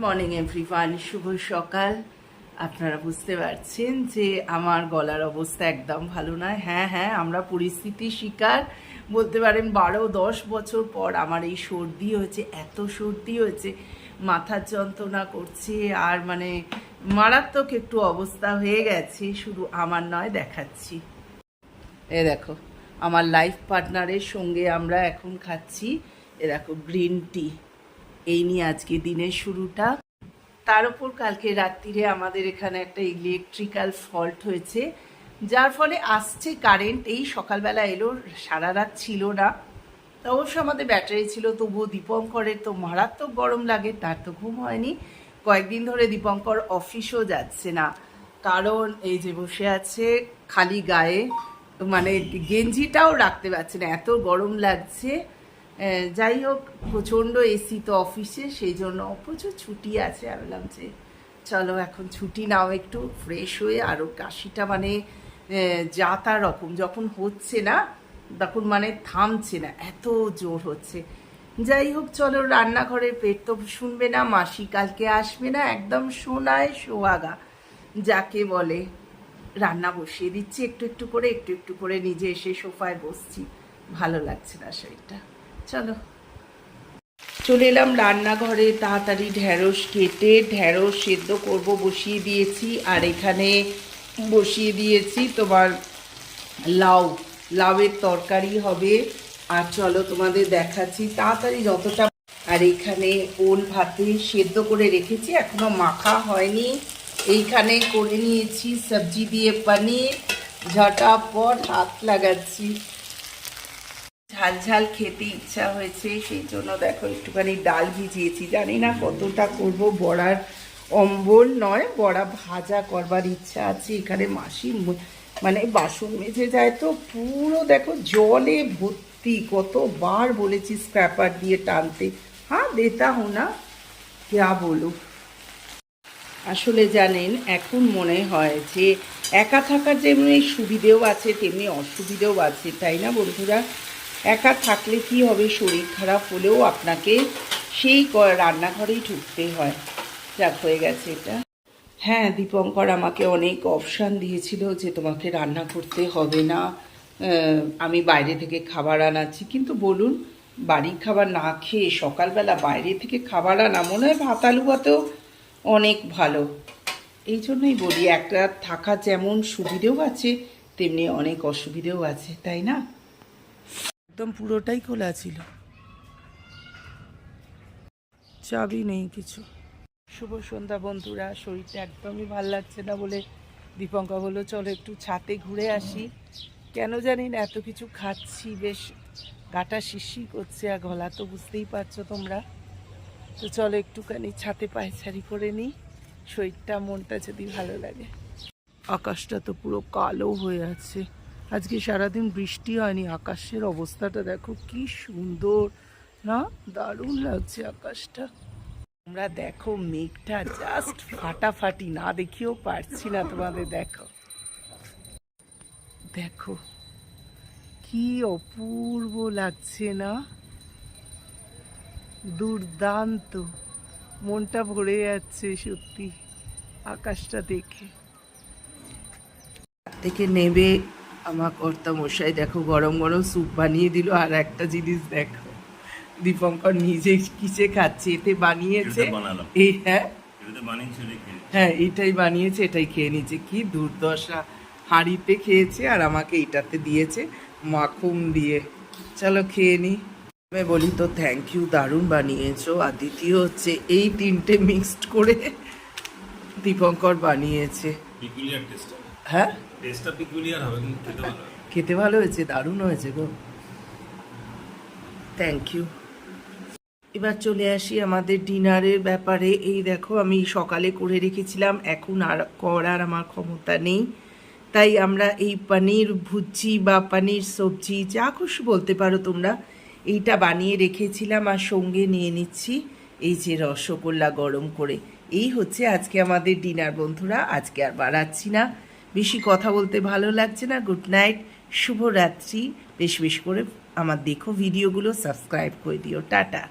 Morning everyone, শুভ সকাল। আপনারা বুঝতে পারছেন যে আমার গলার অবস্থা একদম ভালো নয়। হ্যাঁ, আমরা পরিস্থিতির শিকার বলতে পারেন। 12-10 বছর পর আমার এই সর্দি হয়েছে, এত সর্দি হয়েছে, মাথার যন্ত্রণা করছে, আর মানে মারাত্মক একটু অবস্থা হয়ে গেছে। শুধু আমার নয়, দেখাচ্ছি। এ দেখো, আমার লাইফ পার্টনারের সঙ্গে আমরা এখন খাচ্ছি, এ দেখো, গ্রিন টি। এই নিয়ে আজকে দিনের শুরুটা। তার উপর কালকে রাত্রিরে আমাদের এখানে একটা ইলেকট্রিক্যাল ফল্ট হয়েছে, যার ফলে আসছে কারেন্ট। এই সকালবেলা এলো, সারা রাত ছিল না। তো অবশ্য আমাদের ব্যাটারি ছিল, তবুও দীপঙ্করের তো মারাত্মক গরম লাগে, তার তো ঘুম হয়নি। কয়েকদিন ধরে দীপঙ্কর অফিসও যাচ্ছে না, কারণ এই যে বসে আছে খালি গায়ে, মানে গেঞ্জিটাও রাখতে পারছে না, এত গরম লাগছে। যাই হোক, প্রচণ্ড এসি তো অফিসে, সেই জন্য প্রচুর ছুটি আছে। আমি বললাম যে চলো এখন ছুটি নাও, একটু ফ্রেশ হয়ে। আরও কাশিটা মানে যা তা রকম, যখন হচ্ছে না তখন মানে থামছে না, এত জোর হচ্ছে। যাই হোক, চলো রান্নাঘরের পেট তো শুনবে না, মাসি কালকে আসবে না, একদম সোনায় সোহাগা যাকে বলে। রান্না বসিয়ে দিচ্ছি একটু একটু করে নিজে এসে সোফায় বসছি, ভালো লাগছে না শরীরটা। চলো চলে এলাম রান্নাঘরে, তাড়াতাড়ি ঢ্যাঁড়স কেটে ঢ্যাঁড়স সেদ্ধ করব বসিয়ে দিয়েছি। আর এখানে বসিয়ে দিয়েছি তোমার লাউয়ের তরকারি হবে। আর চলো তোমাদের দেখাচ্ছি তাড়াতাড়ি যতটা। আর এখানে ওল ভাতে সেদ্ধ করে রেখেছি, এখনো মাখা হয়নি। এইখানে করে নিয়েছি সবজি দিয়ে পনির, ঝটাপট হাত লাগাচ্ছি। ঝাল ঝাল খেতে ইচ্ছা হয়েছে, সেই জন্য দেখো একটুখানি ডাল ভিজিয়েছি। জানি না কতটা করব, বড়ার অম্বল নয়, বড়া ভাজা করবার ইচ্ছা আছে। এখানে মাসি মানে বাসন মেজে যায় তো পুরো দেখো জলে ভর্তি, কতবার বলেছি স্ক্র্যাপার দিয়ে টানতে। হ্যাঁ, দেতা হো না, যা বলো। আসলে জানেন, এখন মনে হয় যে একা থাকার যেমনি সুবিধেও আছে তেমনি অসুবিধেও আছে, তাই না বন্ধুরা? একা থাকলে কি হবে, শরীর খারাপ হলেও আপনাকে সেই রান্নাঘরেই ঢুকতে হয়। যাক, হয়ে গেছে এটা। হ্যাঁ, দীপঙ্কর আমাকে অনেক অপশান দিয়েছিল যে তোমাকে রান্না করতে হবে না, আমি বাইরে থেকে খাবার আনাচ্ছি। কিন্তু বলুন, বাড়ির খাবার না খেয়ে সকালবেলা বাইরে থেকে খাবার আনা মনে হয় ভাত আলু ভাতেও অনেক ভালো। এই জন্যই বলি, একটা থাকা যেমন সুবিধেও আছে তেমনি অনেক অসুবিধেও আছে, তাই না? একদম পুরোটাই খোলা ছিল, চাবি নেই কিছু। শুভ সন্ধ্যা বন্ধুরা। শরীরটা একদমই ভাল লাগছে না বলে দীপঙ্কর বললো চলো একটু ছাদে ঘুরে আসি। কেন জানি না, এত কিছু খাচ্ছি, বেশ গাটা শিরশির করছে, আর গলা তো বুঝতেই পারছো তোমরা। তো চলো একটুখানি ছাদে পায়চারি করে নিই, শরীরটা মনটা যদি ভালো লাগে। আকাশটা তো পুরো কালো হয়ে আছে, আজকে সারাদিন বৃষ্টি হয়নি। আকাশের অবস্থাটা দেখো কি সুন্দর না, দারুণ লাগছে আকাশটা। তোমরা দেখো, মেঘটা জাস্ট ফাটাফাটি, না দেখিয়েও পারছি না তোমাদের। দেখো দেখো কি অপূর্ব লাগছে না, দুর্দান্ত, মনটা ভরে যাচ্ছে সত্যি আকাশটা দেখে। থেকে নেবে আমার কর্তা মশাই দেখো গরম গরম স্যুপ বানিয়ে দিল। আর একটা জিনিস দেখো, দীপঙ্কর নিজে কিসে খাচ্ছে, এতে বানিয়েছে এই, হ্যাঁ এটাই বানিয়েছে, এটাই খেয়ে নিচ্ছে। কি দুর্দশা, হাঁড়িতে খেয়েছে আর আমাকে এটাতে দিয়েছে মাখন দিয়ে। চলো খেয়ে নি। আমি বলি তো থ্যাংক ইউ, দারুণ বানিয়েছো। আর দ্বিতীয় হচ্ছে এই তিনটে মিক্সড করে দীপঙ্কর বানিয়েছে। হ্যাঁ, খেতে ভালো হয়েছে, দারুণ হয়েছে গো, থ্যাংক ইউ। এবার চলে আসি আমাদের ডিনারের ব্যাপারে। এই দেখো, আমি সকালে করে রেখেছিলাম, এখন আর করার আমার ক্ষমতা নেই, তাই আমরা এই পনির ভুজি বা পনির সবজি যা খুশি বলতে পারো তোমরা, এইটা বানিয়ে রেখেছিলাম। আর সঙ্গে নিয়ে নিচ্ছি এই যে রসগোল্লা গরম করে। এই হচ্ছে আজকে আমাদের ডিনার বন্ধুরা। আজকে আর বাড়াচ্ছি না, বেশি কথা বলতে ভালো লাগছে না। গুড নাইট, শুভরাত্রি। বেশ বেশ করে আমার দেখো ভিডিওগুলো, সাবস্ক্রাইব করে দিও। টাটা।